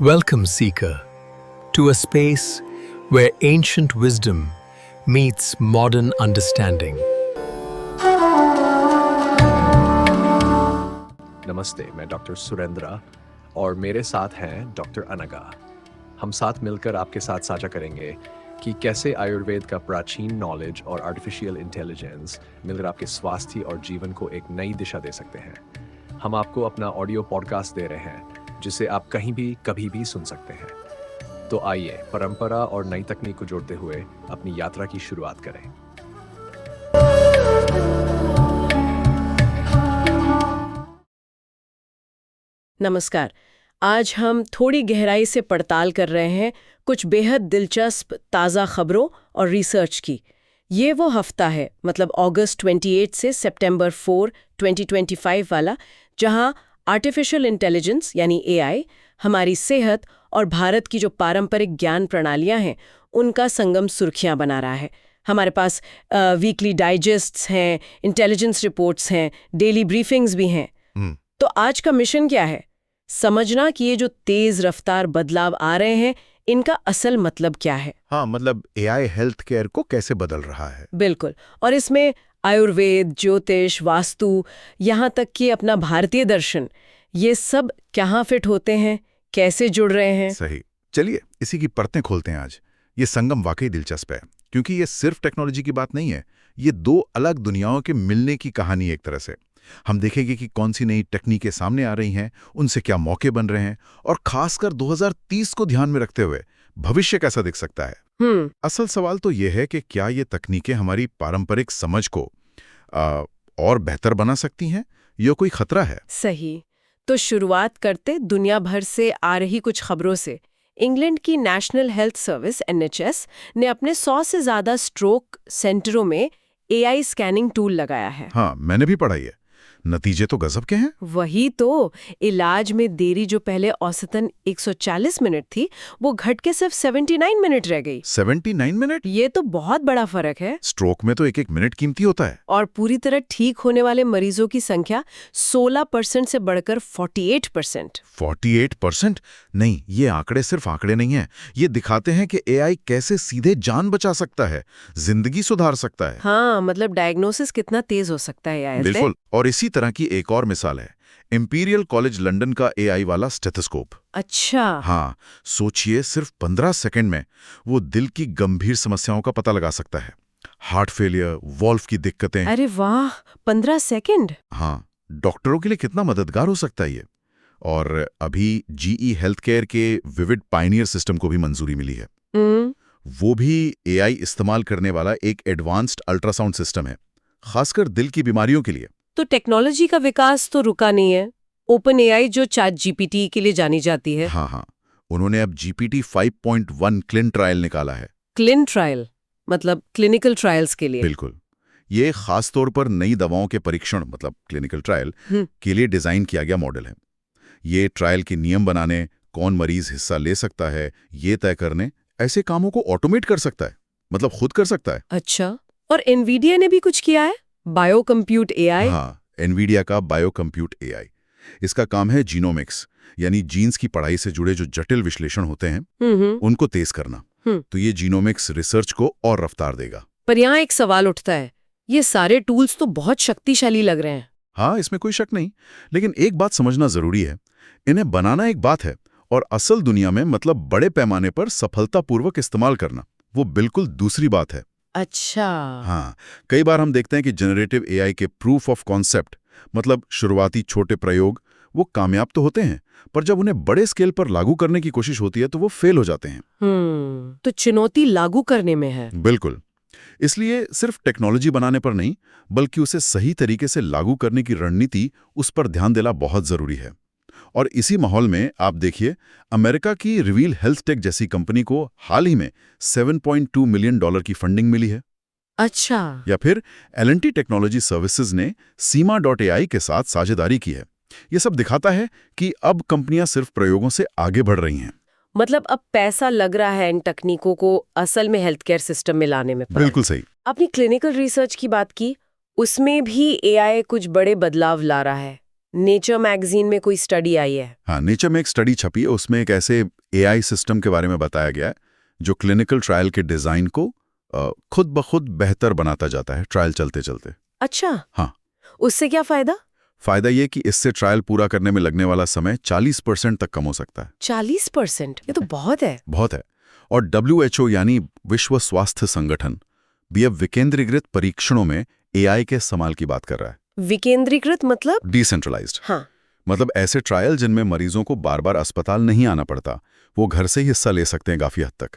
Welcome, Seeker, to a space where ancient wisdom meets modern understanding. नमस्ते, मैं doctor Surendra और मेरे साथ हैं डॉक्टर अनगा। हम साथ मिलकर आपके साथ साझा करेंगे कि कैसे आयुर्वेद का प्राचीन नॉलेज और आर्टिफिशियल इंटेलिजेंस मिलकर आपके स्वास्थ्य और जीवन को एक नई दिशा दे सकते हैं। हम आपको अपना ऑडियो पॉडकास्ट दे रहे हैं जिसे आप कहीं भी कभी भी सुन सकते हैं। तो आइए परंपरा और नई तकनीक को जोड़ते हुए अपनी यात्रा की शुरुआत करें। नमस्कार। आज हम थोड़ी गहराई से पड़ताल कर रहे हैं कुछ बेहद दिलचस्प ताज़ा खबरों और रिसर्च की। ये वो हफ्ता है, मतलब अगस्त 28 से सितंबर 4, 2025 वाला, जहां आर्टिफिशियल इंटेलिजेंस यानी एआई हमारी सेहत और भारत की जो पारंपरिक ज्ञान प्रणालियां हैं उनका संगम सुर्खियां बना रहा है। हमारे पास वीकली डाइजेस्ट्स हैं, इंटेलिजेंस रिपोर्ट्स हैं, डेली ब्रीफिंग्स भी हैं। तो आज का मिशन क्या है? समझना कि ये जो तेज रफ्तार बदलाव आ रहे हैं इनका असल मतलब क्या है। हाँ, मतलब एआई हेल्थ केयर को कैसे बदल रहा है। बिल्कुल। और इसमें आयुर्वेद, ज्योतिष, वास्तु, यहाँ तक कि अपना भारतीय दर्शन, ये सब कहाँ फिट होते हैं, कैसे जुड़ रहे हैं। सही। चलिए इसी की परतें खोलते हैं आज। ये संगम वाकई दिलचस्प है क्योंकि ये सिर्फ टेक्नोलॉजी की बात नहीं है, ये दो अलग दुनियाओं के मिलने की कहानी एक तरह से। हम देखेंगे कि कौन सी नई तकनीकें सामने आ रही हैं, उनसे क्या मौके बन रहे हैं और खासकर 2030 को ध्यान में रखते हुए भविष्य कैसा दिख सकता है। असल सवाल तो ये है कि क्या ये तकनीकें हमारी पारंपरिक समझ को और बेहतर बना सकती हैं, या कोई खतरा है। सही। तो शुरुआत करते दुनिया भर से आ रही कुछ खबरों से। इंग्लैंड की नेशनल हेल्थ सर्विस NHS ने अपने 100 से ज्यादा स्ट्रोक सेंटरों में AI स्कैनिंग टूल लगाया है। हाँ, मैंने भी पढ़ा है। नतीजे तो गजब के हैं। वही तो। इलाज में देरी जो पहले औसतन 140 मिनट थी, वो घट के सिर्फ 79 मिनट रह गई। 79 मिनट? ये तो बहुत बड़ा फर्क है। स्ट्रोक में तो एक एक मिनट कीमती होता है। और पूरी तरह ठीक होने वाले मरीजों की संख्या 16% से बढ़कर 48%। 48%? नहीं, ये आंकड़े सिर्फ आंकड़े नहीं हैं। ये दिखाते हैं कि एआई कैसे सीधे जान बचा सकता है, जिंदगी सुधार सकता है। हाँ, मतलब डायग्नोसिस कितना तेज हो सकता है AI से। बिल्कुल। और इसी तरह की एक और मिसाल है इंपीरियल कॉलेज लंदन का एआई वाला स्टेथोस्कोप। अच्छा। हाँ, सोचिए सिर्फ 15 सेकंड में वो दिल की गंभीर समस्याओं का पता लगा सकता है। हार्ट फेलियर, वॉल्व की दिक्कतें। अरे वाह, 15 सेकंड। हाँ, डॉक्टरों के लिए कितना मददगार हो सकता है ये। और अभी GE हेल्थ केयर के विविड पायनियर सिस्टम को भी मंजूरी मिली है। वो भी एआई इस्तेमाल करने वाला एक एडवांस्ड अल्ट्रासाउंड सिस्टम है, खासकर दिल की बीमारियों के लिए। तो टेक्नोलॉजी का विकास तो रुका नहीं है। ओपन AI जो ChatGPT के लिए जानी जाती है। हाँ, उन्होंने अब GPT 5.1 क्लिन ट्रायल निकाला है। क्लिन ट्रायल मतलब क्लिनिकल ट्रायल्स के लिए। बिल्कुल। ये खास तौर पर नई दवाओं के परीक्षण मतलब क्लिनिकल ट्रायल के लिए डिजाइन किया गया मॉडल है। ये ट्रायल के नियम बनाने, कौन मरीज हिस्सा ले सकता है, ये तय करने, ऐसे कामों को ऑटोमेट कर सकता है, मतलब खुद कर सकता है। अच्छा। और एनवीडिया ने भी कुछ किया है, बायो कंप्यूट AI। हाँ, एनवीडिया का बायो कंप्यूट AI। इसका काम है जीनोमिक्स, यानी जीन्स की पढ़ाई से जुड़े जो जटिल विश्लेषण होते हैं उनको तेज करना। तो ये जीनोमिक्स रिसर्च को और रफ्तार देगा। पर यहाँ एक सवाल उठता है, ये सारे टूल्स तो बहुत शक्तिशाली लग रहे हैं। हाँ, इसमें कोई शक नहीं, लेकिन एक बात समझना जरूरी है, इन्हें बनाना एक बात है और असल दुनिया में मतलब बड़े पैमाने पर सफलतापूर्वक इस्तेमाल करना वो बिल्कुल दूसरी बात है। अच्छा। हाँ, कई बार हम देखते हैं कि जनरेटिव एआई के प्रूफ ऑफ कॉन्सेप्ट मतलब शुरुआती छोटे प्रयोग वो कामयाब तो होते हैं, पर जब उन्हें बड़े स्केल पर लागू करने की कोशिश होती है तो वो फेल हो जाते हैं। तो चुनौती लागू करने में है। बिल्कुल। इसलिए सिर्फ टेक्नोलॉजी बनाने पर नहीं, बल्कि उसे सही तरीके से लागू करने की रणनीति, उस पर ध्यान देना बहुत जरूरी है। और इसी माहौल में आप देखिए, अमेरिका की रिवील हेल्थ टेक जैसी कंपनी को हाल ही में $7.2 मिलियन की फंडिंग मिली है। अच्छा। या फिर L&T टेक्नोलॉजी सर्विसेज ने सीमा.ai के साथ साझेदारी की है। ये सब दिखाता है कि अब कंपनियां सिर्फ प्रयोगों से आगे बढ़ रही हैं। मतलब अब पैसा लग रहा है इन तकनीकों को असल में हेल्थ केयर सिस्टम में लाने में। बिल्कुल सही। अपनी क्लिनिकल रिसर्च की बात की, उसमें भी AI कुछ बड़े बदलाव ला रहा है। नेचर मैगजीन में कोई स्टडी आई है? हाँ, नेचर में एक स्टडी छपी है, उसमें एक ऐसे एआई सिस्टम के बारे में बताया गया है जो क्लिनिकल ट्रायल के डिजाइन को खुद ब खुद बेहतर बनाता जाता है ट्रायल चलते चलते। अच्छा। हाँ। उससे क्या फायदा? फायदा ये कि इससे ट्रायल पूरा करने में लगने वाला समय 40% तक कम हो सकता है। 40%? ये तो बहुत है। बहुत है। और WHO यानी विश्व स्वास्थ्य संगठन भी अब विकेंद्रीकृत परीक्षणों में एआई के इस्तेमाल की बात कर रहा है। विकेंद्रीकृत मतलब? डिसेंट्रलाइज्ड। हाँ। मतलब ऐसे ट्रायल जिनमें मरीजों को बार बार अस्पताल नहीं आना पड़ता, वो घर से ही हिस्सा ले सकते हैं काफी हद तक।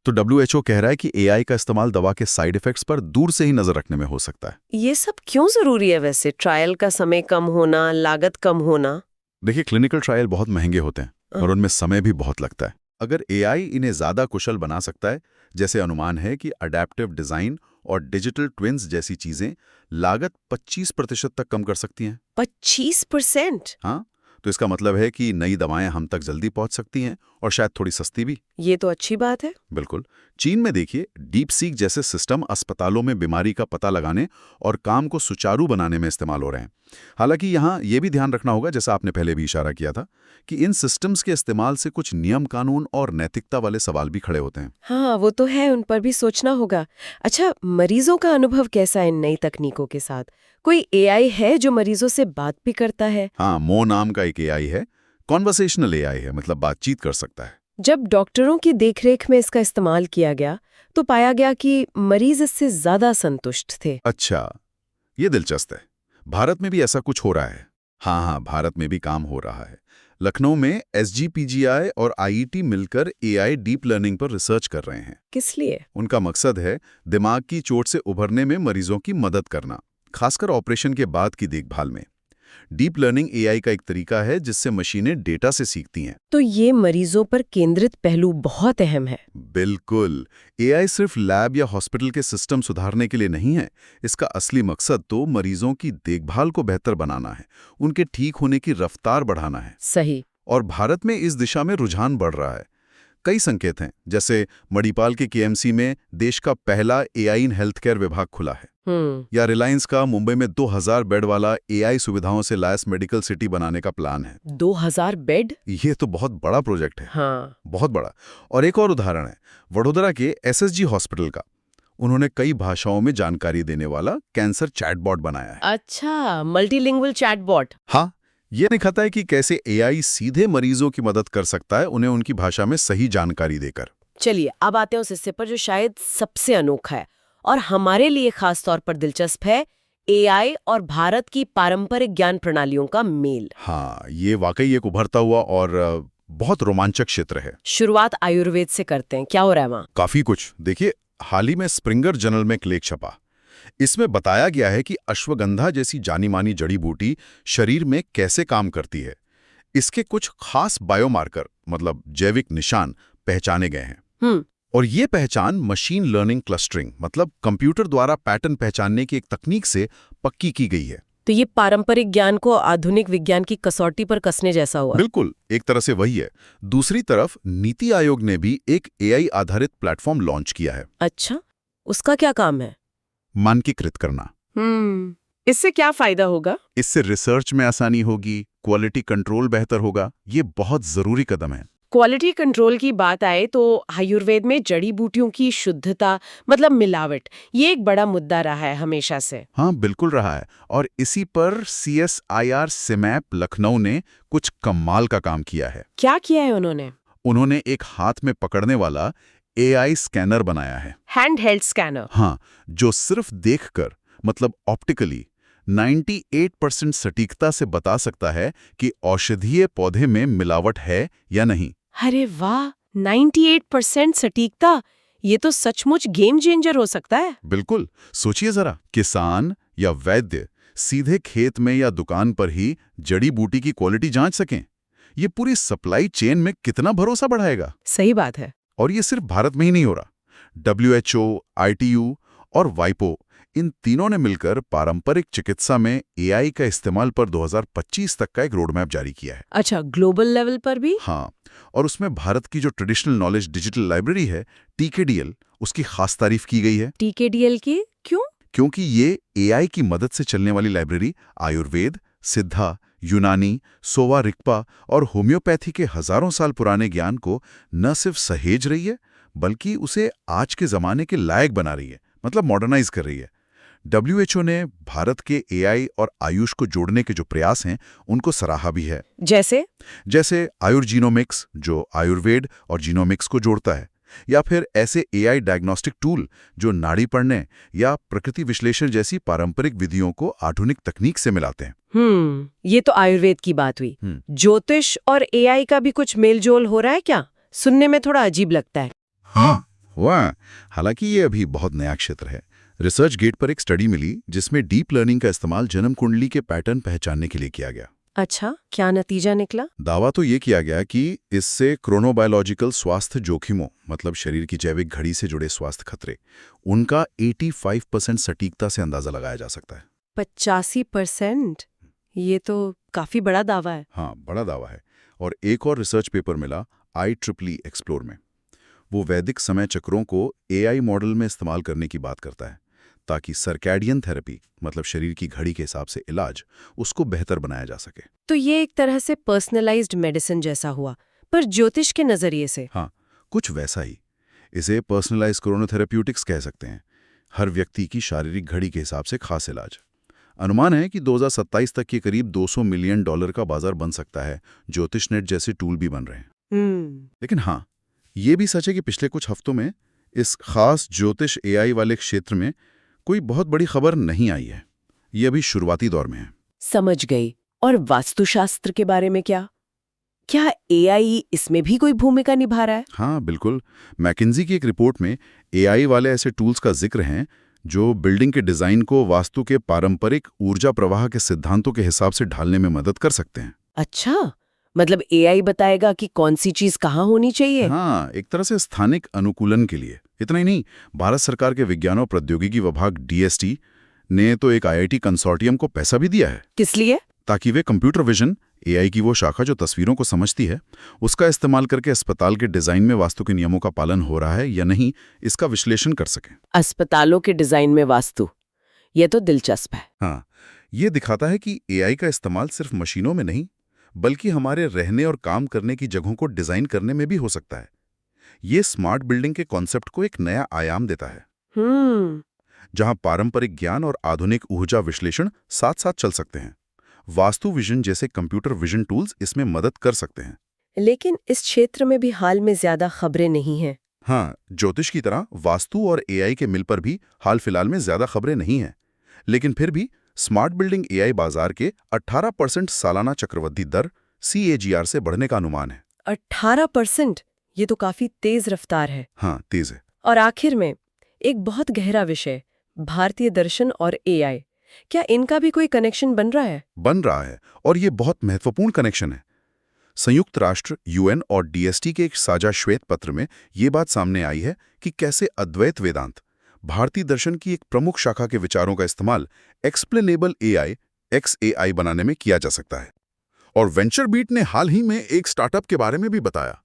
तो WHO कह रहा है कि एआई का इस्तेमाल दवा के साइड इफेक्ट्स पर दूर से ही नजर रखने में हो सकता है। ये सब क्यों जरूरी है वैसे? ट्रायल का समय कम होना, लागत कम होना? देखिए, क्लिनिकल ट्रायल बहुत महंगे होते हैं और उनमें समय भी बहुत लगता है। अगर एआई इन्हें ज्यादा कुशल बना सकता है, जैसे अनुमान है कि अडैप्टिव डिजाइन और डिजिटल ट्विन्स जैसी चीजें लागत 25% तक कम कर सकती हैं। 25%? हाँ, तो इसका मतलब है कि नई दवाएं हम तक जल्दी पहुंच सकती हैं और शायद थोड़ी सस्ती भी। ये तो अच्छी बात है। बिल्कुल। चीन में देखिए, डीप सीक जैसे सिस्टम अस्पतालों में बीमारी का पता लगाने और काम को सुचारू बनाने में इस्तेमाल हो रहे हैं। हालांकि यहाँ ये भी ध्यान रखना होगा, जैसा आपने पहले भी इशारा किया था, कि इन सिस्टम्स के इस्तेमाल से कुछ नियम कानून और नैतिकता वाले सवाल भी खड़े होते हैं। हाँ, वो तो है, उन पर भी सोचना होगा। अच्छा, मरीजों का अनुभव कैसा है इन नई तकनीकों के साथ? कोई एआई है जो मरीजों से बात भी करता है? हाँ, मो नाम का एक एआई है। कॉन्वर्सेशनल एआई है, मतलब बातचीत कर सकता है। जब डॉक्टरों की देखरेख में इसका इस्तेमाल किया गया तो पाया गया कि मरीज इससे ज्यादा संतुष्ट थे। अच्छा, ये दिलचस्प है। भारत में भी ऐसा कुछ हो रहा है। हाँ, भारत में भी काम हो रहा है। लखनऊ में SGPGI और IET मिलकर एआई डीप लर्निंग पर रिसर्च कर रहे हैं। किस लिए? उनका मकसद है दिमाग की चोट से उभरने में मरीजों की मदद करना, खासकर ऑपरेशन के बाद की देखभाल में। डीप लर्निंग एआई का एक तरीका है जिससे मशीनें डेटा से सीखती हैं। तो ये मरीजों पर केंद्रित पहलू बहुत अहम है। बिल्कुल। एआई सिर्फ लैब या हॉस्पिटल के सिस्टम सुधारने के लिए नहीं है। इसका असली मकसद तो मरीजों की देखभाल को बेहतर बनाना है, उनके ठीक होने की रफ्तार बढ़ाना है। सही। और भारत में इस दिशा में रुझान बढ़ रहा है। कई संकेत हैं, जैसे मणिपाल के KMC में देश का पहला एआई इन हेल्थ केयर विभाग खुला है, या रिलायंस का मुंबई में 2000 बेड वाला एआई सुविधाओं से लैस मेडिकल सिटी बनाने का प्लान है। 2000 बेड? ये तो बहुत बड़ा प्रोजेक्ट है। हाँ। बहुत बड़ा। और एक और उदाहरण है वडोदरा के SSG हॉस्पिटल का। उन्होंने कई भाषाओं में जानकारी देने वाला कैंसर चैटबॉट बनाया है। अच्छा, मल्टीलिंगुअल चैटबॉट। हाँ, ये दिखाता है कि कैसे एआई सीधे मरीजों की मदद कर सकता है, उन्हें उनकी भाषा में सही जानकारी देकर। चलिए, अब आते हैं उस हिस्से पर जो शायद सबसे अनोखा है और हमारे लिए खास तौर पर दिलचस्प है, एआई और भारत की पारंपरिक ज्ञान प्रणालियों का मेल। हाँ, ये वाकई एक उभरता हुआ और बहुत रोमांचक क्षेत्र है। शुरुआत आयुर्वेद से करते हैं। क्या हो रहा है वहाँ? काफी कुछ। देखिए, हाल ही में स्प्रिंगर जर्नल में एक लेख छपा। इसमें बताया गया है कि अश्वगंधा जैसी जानी मानी जड़ी बूटी शरीर में कैसे काम करती है। इसके कुछ खास बायोमार्कर, मतलब जैविक निशान, पहचाने गए हैं। और ये पहचान मशीन लर्निंग क्लस्टरिंग, मतलब कंप्यूटर द्वारा पैटर्न पहचानने की एक तकनीक से पक्की की गई है। तो ये पारंपरिक ज्ञान को आधुनिक विज्ञान की कसौटी पर कसने जैसा हुआ। बिल्कुल, एक तरह से वही है। दूसरी तरफ नीति आयोग ने भी एक एआई आधारित प्लेटफॉर्म लॉन्च किया है। अच्छा, उसका क्या काम है? मानकीकृत करना। इससे क्या फायदा होगा? इससे रिसर्च में आसानी होगी, क्वालिटी कंट्रोल बेहतर होगा। ये बहुत जरूरी कदम है। क्वालिटी कंट्रोल की बात आए तो आयुर्वेद में जड़ी बूटियों की शुद्धता, मतलब मिलावट, ये एक बड़ा मुद्दा रहा है हमेशा से। हाँ, बिल्कुल रहा है। और इसी पर CSIR सिमैप लखनऊ ने कुछ कमाल का काम किया है। क्या किया है उन्होंने? उन्होंने एक हाथ में पकड़ने वाला एआई स्कैनर बनाया है। Hand held scanner? हाँ, जो सिर्फ देखकर, मतलब ऑप्टिकली 98% सटीकता से बता सकता है कि औषधीय पौधे में मिलावट है या नहीं। अरे वाह, 98% सटीकता! ये तो सचमुच गेम चेंजर हो सकता है। बिल्कुल। सोचिए जरा, किसान या वैद्य सीधे खेत में या दुकान पर ही जड़ी बूटी की क्वालिटी जांच सकें। ये पूरी सप्लाई चेन में कितना भरोसा बढ़ाएगा। सही बात है। और ये सिर्फ भारत में ही नहीं हो रहा। WHO, ITU और वाइपो, इन तीनों ने मिलकर पारंपरिक चिकित्सा में एआई का इस्तेमाल पर 2025 तक का एक रोडमैप जारी किया है। अच्छा, ग्लोबल लेवल पर भी? हाँ, और उसमें भारत की जो ट्रेडिशनल नॉलेज डिजिटल लाइब्रेरी है, TKDL, उसकी खास तारीफ की गई है। TKDL की क्यों? क्योंकि ये एआई की मदद से चलने वाली लाइब्रेरी आयुर्वेद, सिद्धा, यूनानी, सोवा रिक्पा और होम्योपैथी के हजारों साल पुराने ज्ञान को न सिर्फ सहेज रही है, बल्कि उसे आज के जमाने के लायक बना रही है, मतलब मॉडर्नाइज कर रही है। WHO ने भारत के AI और आयुष को जोड़ने के जो प्रयास हैं, उनको सराहा भी है। जैसे आयुर्जीनोमिक्स, जो आयुर्वेद और जीनोमिक्स को जोड़ता है, या फिर ऐसे AI डायग्नोस्टिक टूल जो नाड़ी पढ़ने या प्रकृति विश्लेषण जैसी पारंपरिक विधियों को आधुनिक तकनीक से मिलाते हैं। ये तो आयुर्वेद की बात हुई। ज्योतिष और AI का भी कुछ मेलजोल हो रहा है क्या? सुनने में थोड़ा अजीब लगता है। हाँ, हुआ। हालांकि ये अभी बहुत नया क्षेत्र है। रिसर्च गेट पर एक स्टडी मिली जिसमें डीप लर्निंग का इस्तेमाल जन्म कुंडली के पैटर्न पहचानने के लिए किया गया। अच्छा, क्या नतीजा निकला? दावा तो ये किया गया कि इससे क्रोनोबायोलॉजिकल स्वास्थ्य जोखिमों, मतलब शरीर की जैविक घड़ी से जुड़े स्वास्थ्य खतरे, उनका 85% सटीकता से अंदाजा लगाया जा सकता है। 85%? ये तो काफी बड़ा दावा है। हाँ, बड़ा दावा है। और एक और रिसर्च पेपर मिला IEEE एक्सप्लोर में। वो वैदिक समय चक्रों को AI मॉडल में इस्तेमाल करने की बात करता है, ताकि सर्कैडियन थेरेपी, मतलब शरीर की घड़ी के हिसाब से इलाज, उसको बेहतर बनाया जा सके। तो ये एक तरह से पर्सनलाइज्ड मेडिसिन जैसा हुआ, पर ज्योतिष के नजरिए से। हाँ, कुछ वैसा ही। इसे पर्सनलाइज्ड क्रोनोथेरेप्यूटिक्स कह सकते हैं। हर व्यक्ति की शारीरिक घड़ी के हिसाब से खास इलाज। अनुमान है कि 2027 तक के करीब $200 मिलियन का बाजार बन सकता है। ज्योतिष नेट जैसे टूल भी बन रहे हैं। लेकिन हाँ, ये भी सच है कि पिछले कुछ हफ्तों में इस खास ज्योतिष AI वाले क्षेत्र में कोई बहुत बड़ी खबर नहीं आई है। ये अभी शुरुआती दौर में है। समझ गई। और वास्तुशास्त्र के बारे में क्या AI इसमें भी कोई भूमिका निभा रहा है? हाँ, बिल्कुल। मैकिन्जी की एक रिपोर्ट में AI वाले ऐसे टूल्स का जिक्र है जो बिल्डिंग के डिजाइन को वास्तु के पारंपरिक ऊर्जा प्रवाह के सिद्धांतों के हिसाब से ढालने में मदद कर सकते हैं। अच्छा, मतलब AI बताएगा कि कौन सी चीज कहाँ होनी चाहिए? हाँ, एक तरह से स्थानिक अनुकूलन के लिए। इतना ही नहीं, भारत सरकार के विज्ञान और प्रौद्योगिकी विभाग DST ने तो एक IIT कंसोर्टियम को पैसा भी दिया है। किस लिए? ताकि वे कंप्यूटर विजन AI की वो शाखा जो तस्वीरों को समझती है, उसका इस्तेमाल करके अस्पताल के डिजाइन में वास्तु के नियमों का पालन हो रहा है या नहीं, इसका विश्लेषण कर सकें। अस्पतालों के डिजाइन में वास्तु, ये तो दिलचस्प है। हाँ, ये दिखाता है कि AI का इस्तेमाल सिर्फ मशीनों में नहीं, बल्कि हमारे रहने और काम करने की जगहों को डिजाइन करने में भी हो सकता है। ये स्मार्ट बिल्डिंग के कॉन्सेप्ट को एक नया आयाम देता है, जहां पारंपरिक ज्ञान और आधुनिक ऊर्जा विश्लेषण साथ साथ चल सकते हैं। वास्तु विजन जैसे कंप्यूटर विजन टूल्स इसमें मदद कर सकते हैं। लेकिन इस क्षेत्र में भी हाल में ज्यादा खबरें नहीं हैं। हाँ, ज्योतिष की तरह वास्तु और AI के मिल पर भी हाल फिलहाल में ज्यादा खबरें नहीं हैं। लेकिन फिर भी स्मार्ट बिल्डिंग AI बाजार के 18% सालाना चक्रवृद्धि दर CAGR से बढ़ने का अनुमान है। 18%? ये तो काफी तेज रफ्तार है। हाँ, तेज है। और आखिर में एक बहुत गहरा विषय, भारतीय दर्शन और AI, क्या इनका भी कोई कनेक्शन बन रहा है? बन रहा है, और ये बहुत महत्वपूर्ण कनेक्शन है। संयुक्त राष्ट्र, UN और DST के एक साझा श्वेत पत्र में ये बात सामने आई है कि कैसे अद्वैत वेदांत, भारतीय दर्शन की एक प्रमुख शाखा के विचारों का इस्तेमाल एक्सप्लेनेबल AI XAI बनाने में किया जा सकता है। और वेंचर बीट ने हाल ही में एक स्टार्टअप के बारे में भी बताया,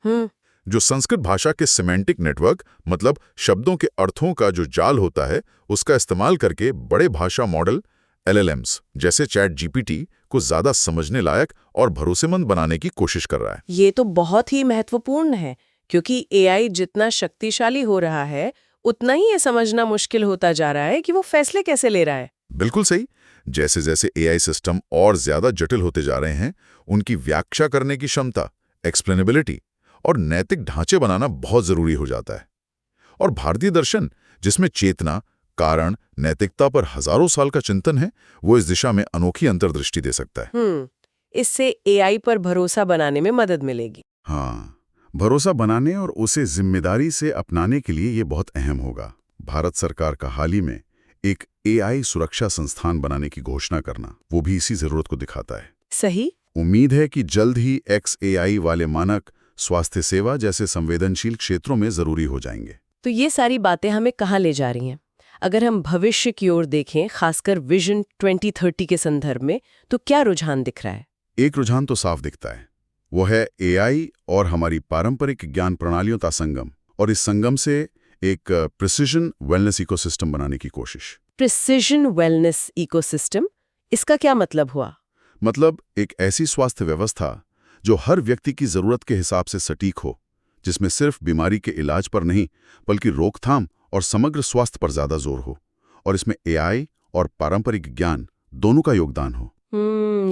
जो संस्कृत भाषा के सिमेंटिक नेटवर्क, मतलब शब्दों के अर्थों का जो जाल होता है, उसका इस्तेमाल करके बड़े भाषा मॉडल LLMs जैसे ChatGPT को ज्यादा समझने लायक और भरोसेमंद बनाने की कोशिश कर रहा है। ये तो बहुत ही महत्वपूर्ण है, क्योंकि AI जितना शक्तिशाली हो रहा है, उतना ही ये समझना मुश्किल होता जा रहा है कि वो फैसले कैसे ले रहा है। बिल्कुल सही। जैसे जैसे AI सिस्टम और ज्यादा जटिल होते जा रहे हैं, उनकी व्याख्या करने की क्षमता, एक्सप्लेनेबिलिटी और नैतिक ढांचे बनाना बहुत जरूरी हो जाता है। और भारतीय दर्शन, जिसमें चेतना, कारण, नैतिकता पर हजारों साल का चिंतन है, वो इस दिशा में अनोखी अंतर्दृष्टि दे सकता है। इससे AI पर भरोसा बनाने में मदद मिलेगी। हाँ, भरोसा बनाने और उसे जिम्मेदारी से अपनाने के लिए ये बहुत अहम होगा। भारत सरकार का हाल ही में एक AI सुरक्षा संस्थान बनाने की घोषणा करना, वो भी इसी जरूरत को दिखाता है। सही। उम्मीद है कि जल्द ही XAI वाले मानक स्वास्थ्य सेवा जैसे संवेदनशील क्षेत्रों में जरूरी हो जाएंगे। तो ये सारी बातें हमें कहाँ ले जा रही हैं? अगर हम भविष्य की ओर देखें, खासकर विजन 2030 के संदर्भ में, तो क्या रुझान दिख रहा है? एक रुझान तो साफ दिखता है, वो है AI और हमारी पारंपरिक ज्ञान प्रणालियों का संगम, और इस संगम से एक प्रिसिजन वेलनेस इकोसिस्टम बनाने की कोशिश। प्रिसिजन वेलनेस इकोसिस्टम, इसका क्या मतलब हुआ? मतलब एक ऐसी स्वास्थ्य व्यवस्था जो हर व्यक्ति की जरूरत के हिसाब से सटीक हो, जिसमें सिर्फ बीमारी के इलाज पर नहीं बल्कि रोकथाम और समग्र स्वास्थ्य पर ज्यादा जोर हो, और इसमें एआई और पारंपरिक ज्ञान दोनों का योगदान हो।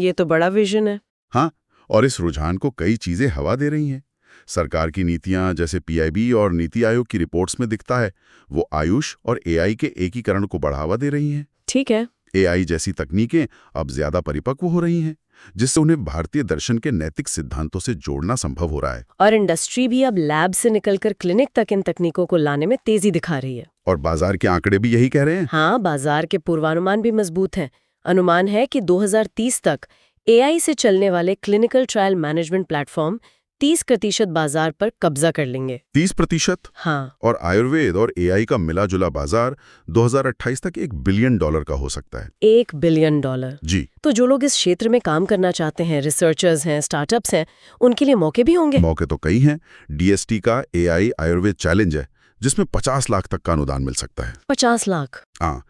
ये तो बड़ा विजन है। हाँ, और इस रुझान को कई चीजें हवा दे रही हैं। सरकार की नीतियां, जैसे पीआईबी और नीति आयोग की रिपोर्ट्स में दिखता है, वो आयुष और एआई के एकीकरण को बढ़ावा दे रही हैं। ठीक है। एआई जैसी तकनीकें अब ज्यादा परिपक्व हो रही हैं, जिससे उन्हें भारतीय दर्शन के नैतिक सिद्धांतों से जोड़ना संभव हो रहा है। और इंडस्ट्री भी अब लैब से निकलकर क्लिनिक तक इन तकनीकों को लाने में तेजी दिखा रही है। और बाजार के आंकड़े भी यही कह रहे हैं। हाँ, बाजार के पूर्वानुमान भी मजबूत हैं। अनुमान है कि 2030 तक एआई से चलने वाले क्लिनिकल ट्रायल मैनेजमेंट प्लेटफॉर्म 30% बाजार पर कब्जा कर लेंगे। 30%? हाँ। और आयुर्वेद और एआई का मिला जुला बाजार 2028 तक $1 बिलियन का हो सकता है। $1 बिलियन? जी। तो जो लोग इस क्षेत्र में काम करना चाहते हैं, रिसर्चर्स हैं, स्टार्टअप्स हैं, उनके लिए मौके भी होंगे। मौके तो कई हैं। डीएसटी का एआई आयुर्वेद चैलेंज है, जिसमें 50 लाख तक का अनुदान मिल सकता है। 50 लाख? हाँ।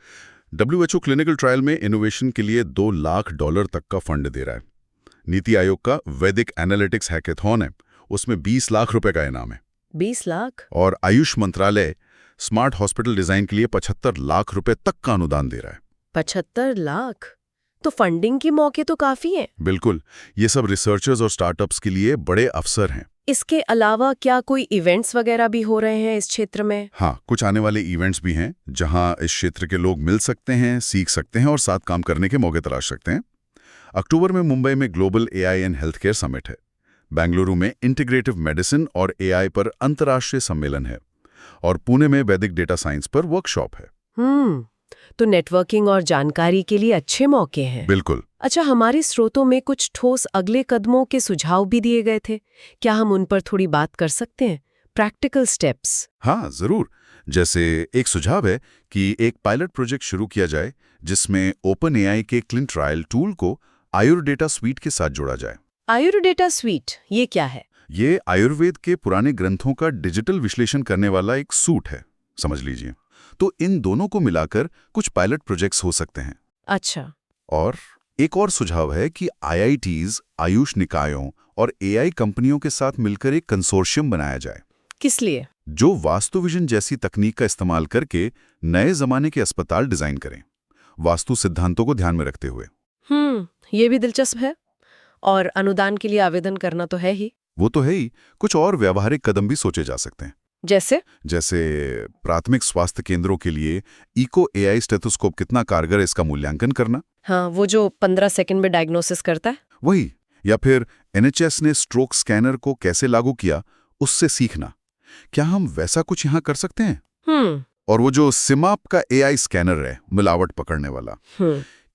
WHO क्लिनिकल ट्रायल में इनोवेशन के लिए $2 लाख तक का फंड दे रहा है। नीति आयोग का वैदिक एनालिटिक्स हैकेथॉन है, उसमें 20 लाख रुपए का इनाम है। 20 लाख? और आयुष मंत्रालय स्मार्ट हॉस्पिटल डिजाइन के लिए 75 लाख रुपए तक का अनुदान दे रहा है। 75 लाख? तो फंडिंग के मौके तो काफी हैं। बिल्कुल, ये सब रिसर्चर्स और स्टार्टअप्स के लिए बड़े अवसर हैं। इसके अलावा क्या कोई इवेंट्स वगैरह भी हो रहे हैं इस क्षेत्र में? हाँ, कुछ आने वाले इवेंट्स भी हैं, जहां इस क्षेत्र के लोग मिल सकते हैं, सीख सकते हैं और साथ काम करने के मौके तलाश सकते हैं। अक्टूबर में मुंबई में global AI and health care summit है। बेंगलुरु में इंटीग्रेटिव मेडिसिन और एआई पर अंतर्राष्ट्रीय सम्मेलन है, और पुणे में वैदिक डेटा साइंस पर वर्कशॉप है। तो नेटवर्किंग और जानकारी के लिए अच्छे मौके हैं। बिल्कुल। अच्छा, हमारे स्रोतों में कुछ ठोस अगले कदमों के सुझाव भी दिए गए थे, क्या हम उन पर थोड़ी बात कर सकते हैं? Practical steps. हाँ, जरूर। जैसे एक सुझाव है कि एक पायलट प्रोजेक्ट शुरू किया जाए, जिसमें ओपन एआई के क्लिन ट्रायल टूल को आयुर्डेटा स्वीट के साथ जोड़ा जाए। आयुर्डेटा स्वीट, ये क्या है? ये आयुर्वेद के पुराने ग्रंथों का डिजिटल विश्लेषण करने वाला एक सूट है, समझ लीजिए। तो इन दोनों को मिलाकर कुछ पायलट प्रोजेक्ट्स हो सकते हैं। अच्छा। और एक और सुझाव है कि आईआईटीज, आयुष निकायों और एआई कंपनियों के साथ मिलकर एक कंसोर्शियम बनाया जाए। किस लिए? जो वास्तुविजन जैसी तकनीक का इस्तेमाल करके नए जमाने के अस्पताल डिजाइन करें, वास्तु सिद्धांतों को ध्यान में रखते हुए। ये भी दिलचस्प है। और अनुदान के लिए आवेदन करना तो है ही। वो तो है ही। कुछ और व्यावहारिक कदम भी सोचे जा सकते हैं। जैसे प्राथमिक स्वास्थ्य केंद्रों के लिए इको एआई स्टेथोस्कोप कितना कारगर है, इसका मूल्यांकन करना। हाँ, वो जो 15 सेकंड में डायग्नोसिस करता है। वही। या फिर एनएचएस ने स्ट्रोक स्कैनर को कैसे लागू किया, उससे सीखना। क्या हम वैसा कुछ यहाँ कर सकते हैं? और वो जो सिमाप का एआई स्कैनर है, मिलावट पकड़ने वाला,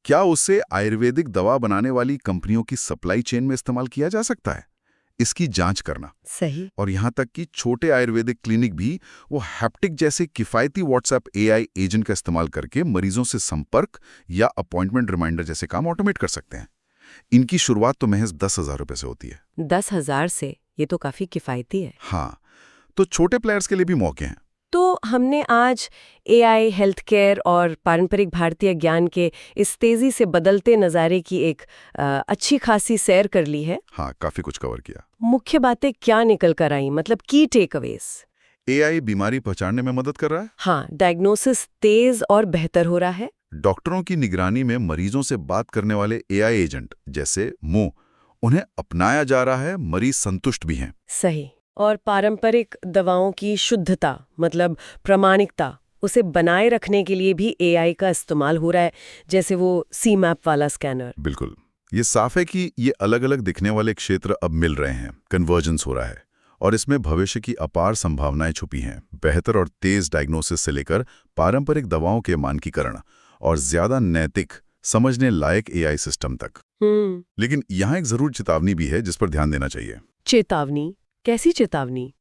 क्या उसे आयुर्वेदिक दवा बनाने वाली कंपनियों की सप्लाई चेन में इस्तेमाल किया जा सकता है? इसकी जांच करना। सही। और यहाँ तक कि छोटे आयुर्वेदिक क्लिनिक भी वो हैप्टिक जैसे किफायती व्हाट्सएप एआई एजेंट का इस्तेमाल करके मरीजों से संपर्क या अपॉइंटमेंट रिमाइंडर जैसे काम ऑटोमेट कर सकते हैं। इनकी शुरुआत तो महज 10,000 रुपए से होती है। 10,000 से? ये तो काफी किफायती है। हाँ, तो छोटे प्लेयर्स के लिए भी मौके हैं। तो हमने आज एआई, हेल्थ केयर और पारंपरिक भारतीय ज्ञान के इस तेजी से बदलते नज़ारे की एक अच्छी खासी सैर कर ली है। हाँ, काफी कुछ कवर किया। मुख्य बातें क्या निकल कर आई, मतलब की टेकअवेज? एआई बीमारी पहचानने में मदद कर रहा है। हाँ, डायग्नोसिस तेज और बेहतर हो रहा है। डॉक्टरों की निगरानी में मरीजों से बात करने वाले एआई एजेंट जैसे मो, उन्हें अपनाया जा रहा है, मरीज संतुष्ट भी हैं। सही। और पारंपरिक दवाओं की शुद्धता, मतलब प्रामाणिकता, उसे बनाए रखने के लिए भी एआई का इस्तेमाल हो रहा है, जैसे वो सीमैप वाला स्कैनर। बिल्कुल। ये साफ है कि ये अलग अलग दिखने वाले क्षेत्र अब मिल रहे हैं, कन्वर्जेंस हो रहा है, और इसमें भविष्य की अपार संभावनाएं छुपी हैं। बेहतर और तेज डायग्नोसिस से लेकर पारंपरिक दवाओं के मानकीकरण और ज्यादा नैतिक, समझने लायक एआई सिस्टम तक। लेकिन यहाँ एक जरूर चेतावनी भी है जिस पर ध्यान देना चाहिए। चेतावनी? कैसी चेतावनी?